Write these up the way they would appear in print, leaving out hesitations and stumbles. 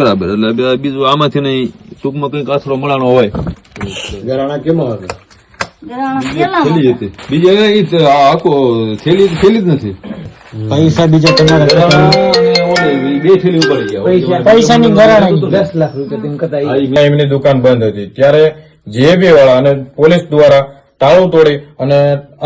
બરાબર. એટલે બીજું આમાંથી નહીં ટૂંકમાં કઈક આશરો મળવાનો હોય. ગરાણા કેમાં હતા? થેલી હતી બીજી આખો થેલી જ નથી. પૈસા બીજા તમારા બે થેલી ઉપર પૈસાની ગરાણા 10 લાખ રૂપિયા એમની દુકાન બંધ હતી ત્યારે જીએબી વાળા અને પોલીસ દ્વારા તાળું તોડી અને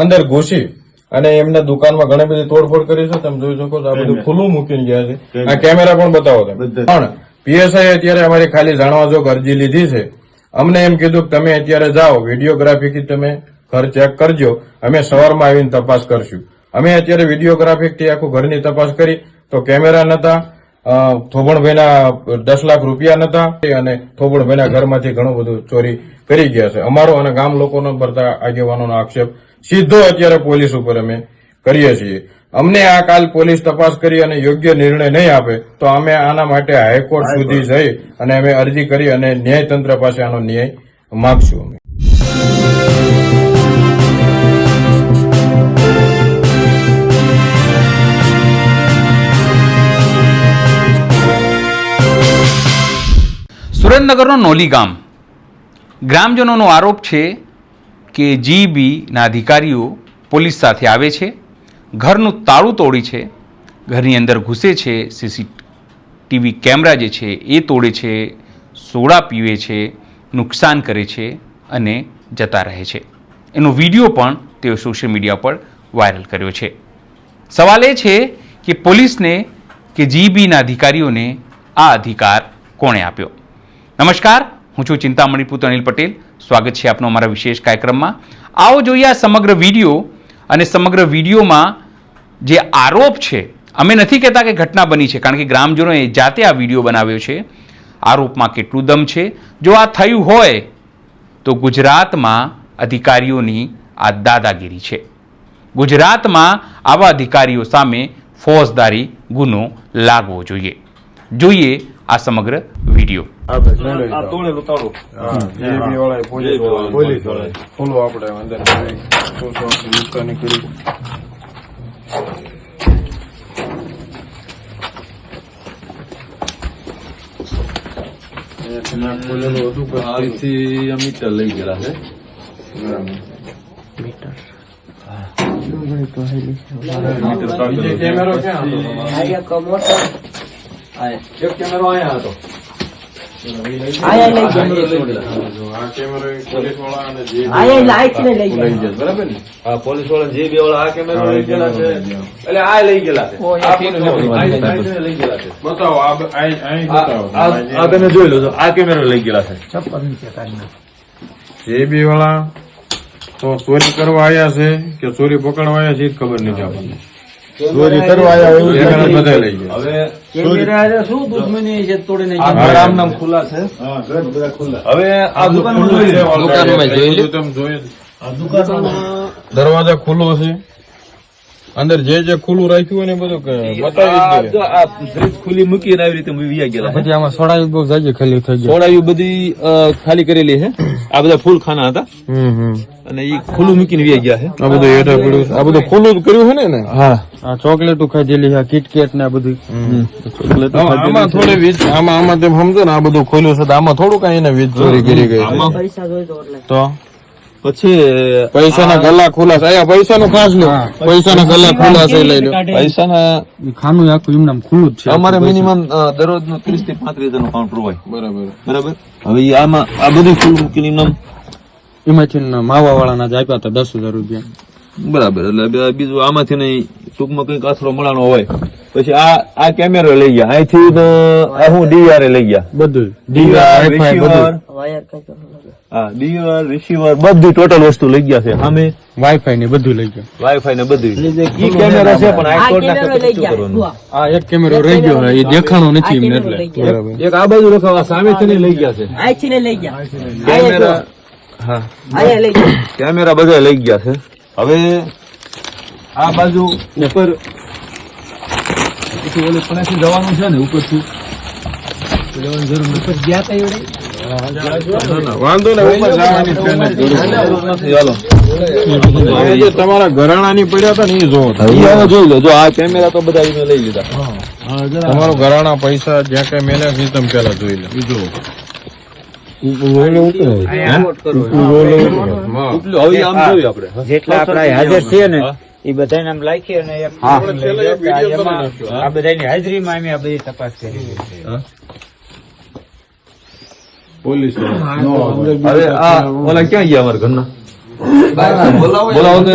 અંદર ઘૂસી અને એમના દુકાનમાં ઘણી બધી તોડફોડ કરી છે. તમે જોઈ શકો છો આ બધું ખુલ્લું મૂકીને ગયા છે. આ કેમેરા પણ બતાવો તમે. પણ પીએસઆઈ અત્યારે અમારી ખાલી જાણવા જોગ અરજી લીધી છે. અમને એમ કીધું કે તમે અત્યારે જાઓ વિડીયોગ્રાફીથી તમે ઘર ચેક કરજો, અમે સવારમાં આવીને તપાસ કરશું. અમે અત્યારે વિડીયોગ્રાફીથી આખું ઘરની તપાસ કરી તો કેમેરા નતા, થોબણભાઈના 10 લાખ રૂપિયા નતા અને થોબણભાઈના ઘરમાંથી ઘણું બધું ચોરી કરી ગયા છે. અમારો અને ગામ લોકોનો બધા આગેવાનોનો આક્ષેપ સીધો અત્યારે પોલીસ ઉપર અમે કરીએ છીએ. અમને આ કાલ પોલીસ તપાસ કરી અને યોગ્ય નિર્ણય નહીં આપે તો અમે આના માટે હાઈકોર્ટ સુધી જઈ અને અમે અરજી કરી અને ન્યાયતંત્ર પાસે આનો ન્યાય માગશું. અમે સુરેન્દ્રનગરનો નોલી ગામ ગ્રામજનોનો આરોપ છે કે જીબીના અધિકારીઓ પોલીસ સાથે આવે છે, ઘરનું તાળું તોડી છે, ઘરની અંદર ઘૂસે છે, સીસીટીવી કેમેરા જે છે એ તોડે છે, સોડા પીવે છે, નુકસાન કરે છે અને જતા રહે છે. એનો વિડીયો પણ તેઓ સોશિયલ મીડિયા પર વાયરલ કર્યો છે. સવાલ એ છે કે પોલીસને કે જીબીના અધિકારીઓને આ અધિકાર કોણે આપ્યો? નમસ્કાર, હું છું ચિંતામણી પુત્ર અનિલ પટેલ. સ્વાગત છે આપનો અમારા વિશેષ કાર્યક્રમમાં. આવો જોઈએ આ સમગ્ર વિડીયો અને સમગ્ર વિડીયોમાં જે આરોપ છે. અમે નથી કહેતા કે ઘટના બની છે, કારણ કે ગ્રામજનોએ જાતે આ વિડીયો બનાવ્યો છે. આરોપમાં કેટલું દમ છે? જો આ થયું હોય તો ગુજરાતમાં અધિકારીઓની આ દાદાગીરી છે. ગુજરાતમાં આવા અધિકારીઓ સામે ફોજદારી ગુનો લાગવો જોઈએ. જોઈએ આ સમગ્ર વિડીયો. ખોલો આપણે અંદર નુકસાની કરી. મીટર લઈ ગયેલા છે. કેમેરો ક્યાં હતો? કેમેરો અહીંયા હતો. બરાબર ને? હા, પોલીસ વાળા જે બે વાળા આ કેમેરો લઈ ગયેલા છે, એટલે આ લઈ ગયેલા છે. લઈ ગયેલા છે. બતાવો આ તમે જોઈ લો. આ કેમેરો લઈ ગયેલા છે. જેબી વાળા તો ચોરી કરવા આવ્યા છે કે ચોરી પકડવા આવ્યા છે ખબર નથી આપણને. ચોરી કરવા આવ્યા એવું બધા લઈ ગયા. કેમેરા શું દુશ્મની છે? તોડી નહીં. રામ નામ ખુલ્લા છે. હવે આ દુકાનમાં જોઈ લો. તમે જોઈએ દરવાજા ખુલ્લો છે, અંદર જે ખુલ્લું રાખ્યું હોય ને બધું બતાવી દે. આ ફ્રીજ ખુલ્લી મૂકીને આવી રીતે વીયા ગયેલા. પછી આમાં સોડાયું બહુ જાજી ખાલી થઈ ગયું. સોડાયું બધી ખાલી કરેલી છે. આ બધા ફૂલ ખાના હતા અને એ ખુલ્લું મૂકીને વી ગયા છે. આ બધું હેઠળ પડ્યું, આ બધું ખુલ્લું કર્યું છે ને. હા, આ ચોકલેટો ખાધેલી છે, કિટકેટ ને આ બધું. આમાં થોડી વીજ આમાં તેમ સમજો ને આ બધું ખોલ્યું છે, આમાં થોડું કઈ એને વીજ ચોરી કરી ગઈ તો પછી પૈસાના ગલા ખુલ્લા છે. અહીંયા પૈસાનું ખાસ લો, પૈસાના ગલા ખુલ્લા છે, લઈ લો. પૈસાના ખાનું આખું એમ ખુલ્લું જ છે. અમારે મિનિમમ દરરોજ નું 30 થી 35 હજારનું કાઉન્ટર હોય. બરાબર. હવે આમાં આ બધું ખુલ્લું મૂકીને એમાંથી માવા વાળાના જ આપ્યા હતા 10,000 રૂપિયા. બરાબર. એટલે બીજું આમાંથી નહીં ટૂંકમાં કઈક આશરો મળવાનો હોય. પછી આ કેમેરો લઈ ગયા અહીંથી. હું ડીઆર લઈ ગયા. બધું ડીઆર રિસીવર બધું ટોટલ વસ્તુ લઈ ગયા છે. સામે વાઈફાઈ ને બધું લઈ ગયા. વાઈફાઈ ને બધું કેમેરા છે, પણ આ એક કેમેરો રહી ગયો એ દેખાણો નથી એમને. એટલે બરાબર. એક આ બાજુ રખાવા સામેથી લઈ ગયા છે. કેમેરા હા કેમેરા બધા લઈ ગયા છે. હવે આ બાજુ ઉપર પછી ઓલે પણેથી જવાનું છે ને, ઉપરથી જવાની જરૂર નથી. વાંધો ને ઉપર જવાની નથી. હાલો તમારા ઘરાણા ની પડ્યા હતા ને એ જોવો. જોઈ લો. જો આ કેમેરા તો બધા લઈ લીધા. તમારું ઘરાણા પૈસા જ્યાં કઈ મેલે છે તમે પેલા જોઈ લો બીજું હવે આમ જોયું આપણે જેટલા આપણા હાજર છે ને એ બધાને આમ લાખી અને એક આ બધાની હાજરીમાં અમે આ બધી તપાસ કરી છે. પોલીસ હવે આ ઓલા ક્યાં ગયા અમારા ઘરના બોલાવો તો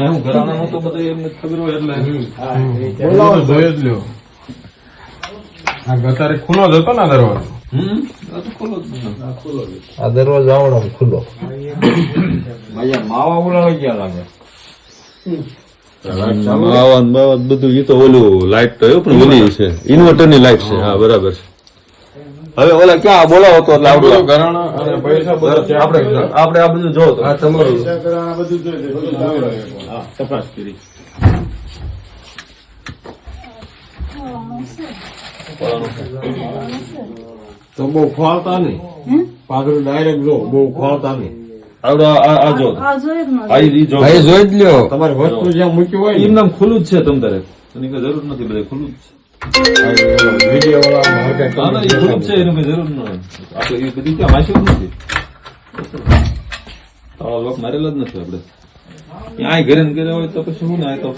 હું ઘરાના નતો બધું એમને ખબર હોય એટલે બોલાવો જોઈ જ લ્યો. આ ગતારે ખુલ્લો જ હતો ને આ દરવાજો. આ તો ખુલ્લો જ નતો. આ દરવાજો આવડો ખુલ્લો. માવા ઉલાળી ગયા લાગે. આવાન બાવાન બધું ઈ તો ઓલું લાઈટ તો એવું પણ ઓલી છે ઇન્વર્ટર ની લાઈટ છે હા બરાબર છે હવે ઓલા ક્યાં બોલાવો તો એટલે આવડું ઘરાણા અને પૈસા બધા આપણે આ બધું જોવો તો આ તમારું તપાસ કરી તો બહુ ખોલતા નહીં પાછળ ડાયરેક્ટ જો બહુ ખોલતા નહીં. આવડો આ જો આ ઈ જો ભાઈ જોઈ જ લ્યો. તમારી વસ્તુ જ્યાં મૂકી હોય એમ નામ ખુલ્લું જ છે તમ તારે એની કઈ જરૂર નથી બધે ખુલ્લું જ છે વિડીયો વાળા હા ના, એ ખુલ્લું જ છે એની કઈ જરૂર નથી આપણે એ બધી ક્યાં વાંચ્યું નથી આવા લોક મારેલા જ નથી આપણે ત્યાં ઘરે ને ઘરે હોય તો પછી શું ને આ તો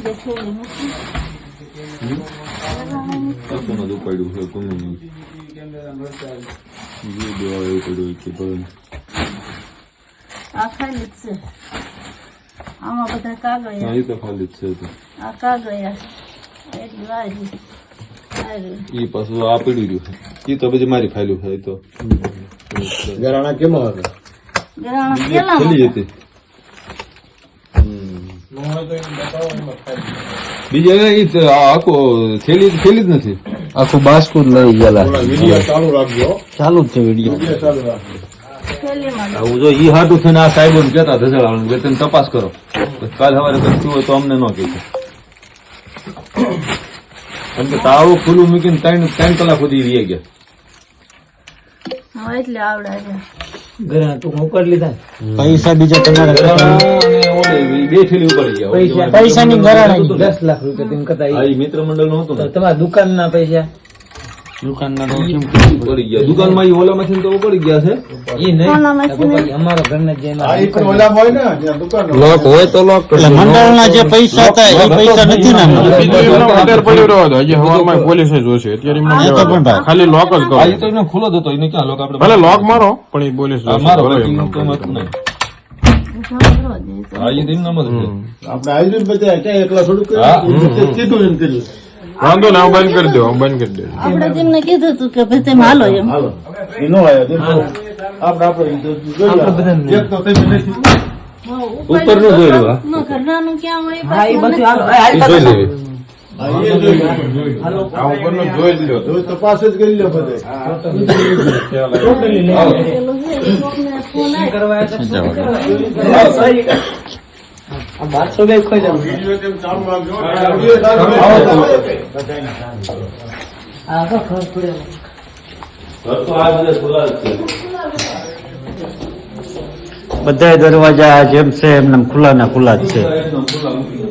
કશું નથી ઉપાડ્યું છે કોનું નહીં જે દેવા એવું પડ્યું કે ભલે આ ખાલી જ છે આમાં બધા કાગળ હા એ તો ખાલી જ છે તો આ કાગળ એટલી વારી સારું. એ પાછું આ પડ્યું રહ્યું છે એ તો બધી મારી ફાઇલું છે એ તો ઘરાણા કેમાં હતા? ગરાણા ચલી કેટલામાં જતી બીજા એ તો આખો થેલી જ નથી આખું બાસ્કું જ લઈ ગયેલા. વિડીયો ચાલુ રાખજો. ચાલુ જ છે વિડીયો. વિડીયો ચાલુ રાખજો. થેલીમાં આવું જો ઈ હાટું થઈને આ સાહેબો કહેતા ધસાડવાનું કે તમે તપાસ કરો કાલ સવારે કઈ થયું હોય તો અમને ન કહેજો કેમ કે તાળું ખુલ્લું મૂકીને 3 કલાક સુધી વી ગયા હવે એટલે આવડે છે. ઘરાણા તું ઉપાડી લીધા? પૈસા બીજા તમારા અને ઓલે બે થેલી ઉપાડી ગયા પૈસાની ઘરાણા 10 લાખ રૂપિયા તેમ કરતા આ ઈ મિત્ર મંડળ નું હતું ને તમારા દુકાનના પૈસા દુકાનના તો કેમ પડી ગયા દુકાનમાં ઈ ઓલામાંથી તો પડી ગયા છે ઈ નહીં કોનામાંથી નહીં? અમારો ઘરના જે લોક હોય તો લોક મંડળના જે પૈસા હતા એ પૈસા નથી ને અત્યારે પડ્યો રહ્યો હતો. હજી હવારમાં પોલીસે જોશે. અત્યારે એમને જવા દો. ખાલી લોક જ કરો. આ ઈ તો એમને ખુલ્લો જ હતો એને ક્યાં લોક આપણે ભલે લોક મારો પણ એ પોલીસ આ જોશે. મારો બરાબર બાકી એમનું કોઈ મત નહીં ઉભો દે તો. આ ઈ એમનામ જ છે આપણે આયોજન બધા ક્યાં એકલા થોડું હા. કીધું એમ કર્યું. વાંધો ને હું બંધ કરી દઉં. હું બંધ કરી દઉં. આપણે તેમને કીધું હતું કે ભાઈ તેમ હાલો એમ હાલો એ નો આવ્યો આપણે એક તો તમે નથી. ઉપર નું જોઈ લેવા ઘરનાનું ક્યાં હોય હા એ બધું હાલો ઈ જોઈ લેવી હા, એ જોઈ લો. આ ઉપરનું જોઈ જ લ્યો. જો તપાસ જ કરી લો બધે. પેલું છે કોકને ફોન આવ્યો. વિડીયો તેમ ચાલુ રાખજો. વિડીયો ચાલુ રાખજો. ઘર તો આ બધા ખુલ્લા જ છે બધા દરવાજા જેમ છે એમને ખુલ્લા ના ખુલ્લા જ છે. એકદમ ખુલ્લા મૂકી દો.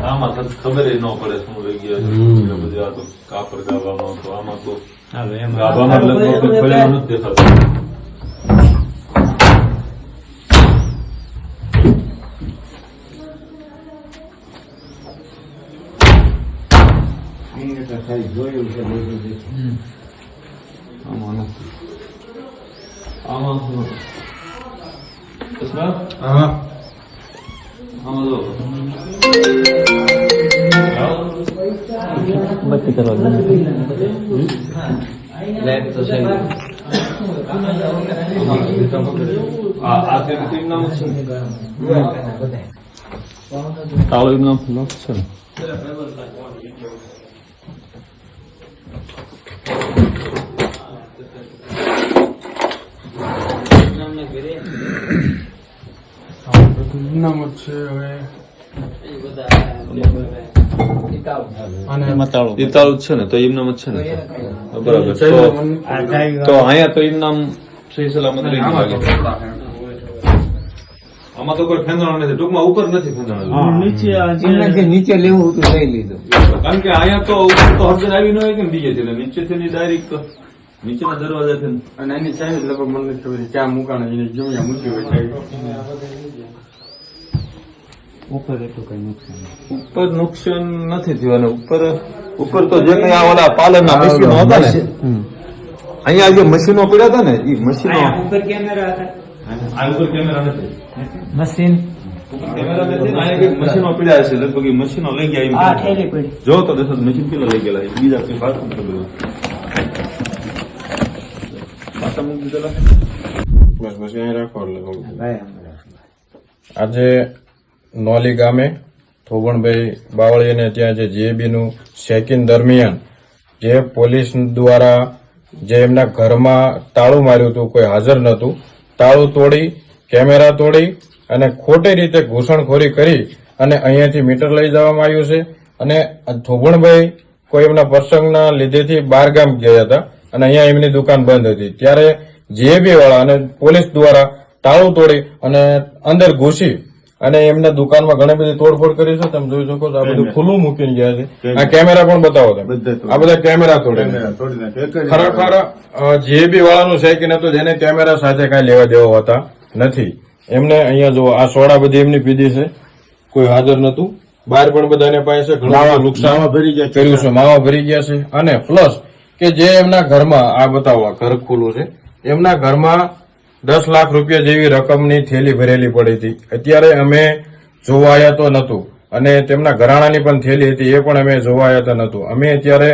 આમાં તો ખબર ન પડે શું લઈ ગયા છે. બધું આ તો કાપડ ગાવામાં તો આમાં તો ગાભામાં લગભગ પડેલું નથી દેખાતું જોયું છે બધું. આમાં નથી આમાં શું? કૃષ્ણ? હા. આમાં જો બત્તી કરવા આ તેમ નામ છે તાળું નામ છે ને ઇનામત છે હવે અને ઇતાળું છે ને તો ઇનામ જ છે ને બરાબર તો અહીંયા તો ઇનામ સહી સલામત રહી જાય. આમાં તો કોઈ ફેંદણ નથી, ટૂંકમાં ઉપર નથી ફેંદણ, નીચે લેવું હતું લઈ લીધું. કારણ કે અહીંયા તો ઉપર તો હરદર આવી ન હોય કે બીજે છે, નીચેથી ડાયરેક્ટ નીચેના દરવાજાથી. અને એની સાઈડ લગભગ મને નથી ખબર ક્યાં મુકાણ એને જમ્યા મૂકી હોય સાઈડ. ઉપર એટલું કઈ નુકસાન ઉપર નુકસાન નથી થયું, અને ઉપર તો જે કઈ આ ઓલા પાલનના મશીનો હતા ને, અહીંયા જે મશીનો પડ્યા હતા ને એ મશીનો ઉપર કેમેરા હતા, આ ઉપર કેમેરા નથી, મશીન કેમેરા નથી, અહીંયા કઈક મશીનો પડ્યા છે, લગભગ એ મશીનો લઈ ગયા. ઠેલી પડી. જો તો દેખો મશીન પેલા લઈ ગયેલા, બીજા કઈ પાછું ખબર પાછા મૂકી દીધેલા. બસ બસ અહીંયા રાખો એટલે આજે નોલી ગામે થોબણભાઈ બાવળીને ત્યાં જે જીએબી નું ચેકિંગ દરમિયાન જે પોલીસ દ્વારા જે એમના ઘરમાં તાળું માર્યું હતું, કોઈ હાજર નહોતું, તાળું તોડી કેમેરા તોડી અને ખોટી રીતે ઘૂસણખોરી કરી અને અહીંયાથી મીટર લઈ જવામાં આવ્યું છે. અને થોબણભાઈ કોઈ એમના પ્રસંગના લીધેથી બહાર ગામ ગયા હતા અને અહીંયા એમની દુકાન બંધ હતી, ત્યારે જીએબી વાળા અને પોલીસ દ્વારા તાળું તોડી અને અંદર ઘૂસી અને એમના દુકાનમાં ઘણી બધી તોડફોડ કરી છે. તમે જોઈ શકો છો, આ બધું ખુલ્લું મૂકીને ગયા છે. આ કેમેરા પણ બતાવો તમે, આ બધા કેમેરા તોડે. ખરેખર જીએબી વાળાનું છે કે નતું, જેને કેમેરા સાથે કઈ લેવા દેવા હોતા નથી. એમને અહીંયા જો આ સોડા બધી એમની પીધી છે, કોઈ હાજર નતું. બહાર પણ બધાને પાસે ઘણું બધું નુકસાન કર્યું છે, માવા ભરી ગયા છે. અને પ્લસ કે જે એમના ઘરમાં આ બતાવો, ઘર ખુલ્લું છે, એમના ઘરમાં 10 લાખ રૂપિયા જેવી રકમની થેલી ભરેલી પડી હતી. અત્યારે અમે જોવા આવ્યા તો નતું, અને તેમના ઘરાણાની પણ થેલી હતી, એ પણ અમે જોવા આવ્યા તો નતું. અમે અત્યારે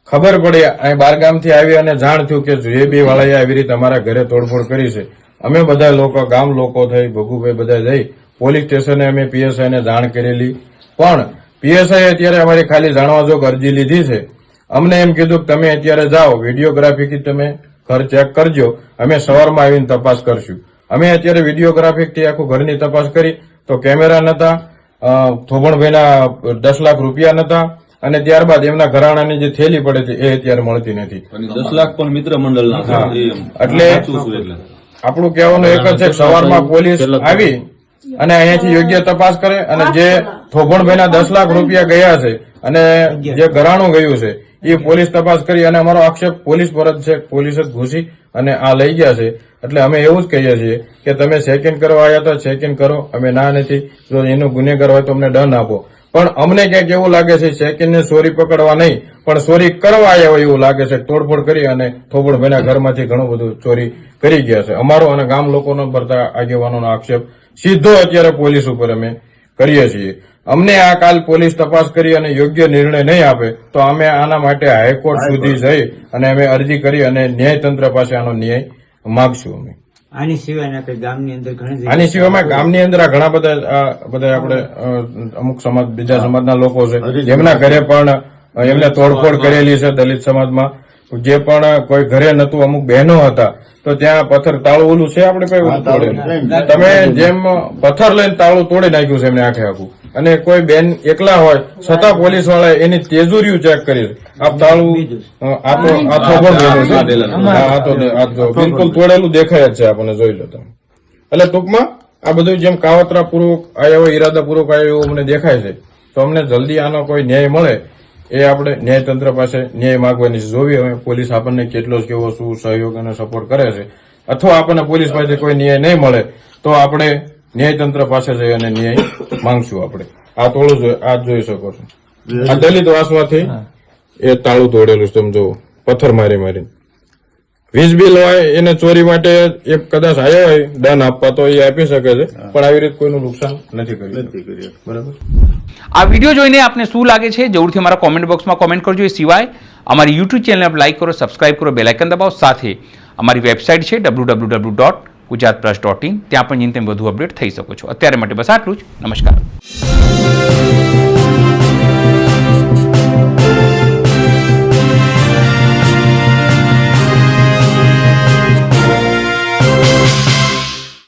ખબર પડી, અહીં બારગામથી આવી અને જાણ થયું કે જીએબી વાળાએ આવી રીતે અમારા ઘરે તોડફોડ કરી છે. અમે બધા લોકો, ગામ લોકો થઈ, ભગુભાઈ બધા જઈ પોલીસ સ્ટેશને અમે પીએસઆઈને જાણ કરેલી, પણ પીએસઆઈ અત્યારે અમારી ખાલી જાણવા જોગ અરજી લીધી છે. અમને એમ કીધું કે તમે અત્યારે જાઓ, વિડીયોગ્રાફીથી તમે ઘર ચેક કરજો, અમે સવારમાં આવીને તપાસ કરશું. અમે અત્યારે વિડીયોગ્રાફીથી આખું ઘરની તપાસ કરી તો કેમેરા નતા, થોબણભાઈના 10 લાખ રૂપિયા નતા, અને ત્યારબાદ એમના ઘરાણાની જે થેલી પડે છે એ અત્યારે મળતી નથી. 10 લાખ પણ મિત્ર મંડળના છે. એટલે આપણું કહેવાનું એક જ છે કે સવારમાં પોલીસ આવી અને અહીંયાથી યોગ્ય તપાસ કરે, અને જે થોબણભાઈના 10 લાખ રૂપિયા ગયા છે અને જે ઘરાણું ગયું છે એ પોલીસ તપાસ કરી. અને અમારો આક્ષેપ પોલીસ પર જ છે, પોલીસ જ ઘૂસી અને આ લઈ ગયા છે. એટલે અમે એવું જ કહીએ છીએ કે તમે ચેકિંગ કરવા આવ્યા તો ચેકિંગ કરો, અમે ના નથી. જો એનું ગુનેગાર હોય તો અમને દંડ આપો. પણ અમને ક્યાંક એવું લાગે છે ચેકિંગને ચોરી પકડવા નહીં, પણ ચોરી કરવા આવ્યા હોય એવું લાગે છે. તોડફોડ કરી અને થોબણભાઈના ઘરમાંથી ઘણું બધું ચોરી કરી ગયા છે. અમારો અને ગામ લોકોનો બધા આગેવાનોનો આક્ષેપ સીધો અત્યારે પોલીસ ઉપર અમે કરીએ છીએ. અમને આ કાલ પોલીસ તપાસ કરી અને યોગ્ય નિર્ણય નહીં આપે તો અમે આના માટે હાઈકોર્ટ સુધી જઈ અને અમે અરજી કરી અને ન્યાયતંત્ર પાસે આનો ન્યાય માગશું. અમે આની સિવાય ગામની અંદર આની સિવાય ગામની અંદર આ ઘણા બધા આપણે અમુક સમાજ, બીજા સમાજના લોકો છે જેમના ઘરે પણ એમને તોડફોડ કરેલી છે. દલિત સમાજમાં જે પણ કોઈ ઘરે નતું, અમુક બહેનો હતા તો ત્યાં પથ્થર તાળું ઓલું છે આપણે કઈ તોડેલું, તમે જેમ પથ્થર લઈને તાળું તોડી નાખ્યું છે એમને આખે આખું. અને કોઈ બેન એકલા હોય છતાં પોલીસ વાળા એની તેજુરીઓ ચેક કરી. આ તાળું બિલકુલ તોડેલું દેખાય જ છે, આપણને જોઈ લો તમે. એટલે ટૂંકમાં આ બધું જેમ કાવતરા પૂર્વક આવ્યા હોય, ઈરાદા પૂર્વક આવ્યા એવું અમને દેખાય છે. તો અમને જલ્દી આનો કોઈ ન્યાય મળે એ આપણે ન્યાયતંત્ર પાસે ન્યાય માંગવાની છે. જોવી હવે પોલીસ આપણને કેટલો કેવો શું સહયોગ અને સપોર્ટ કરે છે, અથવા આપણને પોલીસ પાસે કોઈ ન્યાય નહીં મળે તો આપણે ન્યાયતંત્ર પાસે જઈ અને ન્યાય માંગશું. આપણે આ તોડું આ જોઈ શકો છો, આ દલિત વાસમાંથી એ તાળું તોડેલું છે. તમે જુઓ, પથ્થર મારી મારી. વીજ બિલ હોય એને ચોરી માટે એક કદાચ આવ્યો હોય દંડ આપવા તો એ આપી શકે છે, પણ આવી રીતે કોઈનું નુકસાન નથી કર્યું. બરાબર. આ વિડીયો જોઈને આપને શું લાગે છે જરૂરથી અમારા કોમેન્ટ બોક્સમાં કોમેન્ટ કરજો. એ સિવાય અમારી યુટ્યુબ ચેનલને લાઈક કરો, સબસ્ક્રાઇબ કરો, બેલ આઇકન દબાવો. સાથે અમારી વેબસાઇટ છે www.gujaratpress.in, ત્યાં પણ જઈને તમે વધુ અપડેટ થઈ શકો છો. અત્યારે માટે બસ આટલું જ. નમસ્કાર.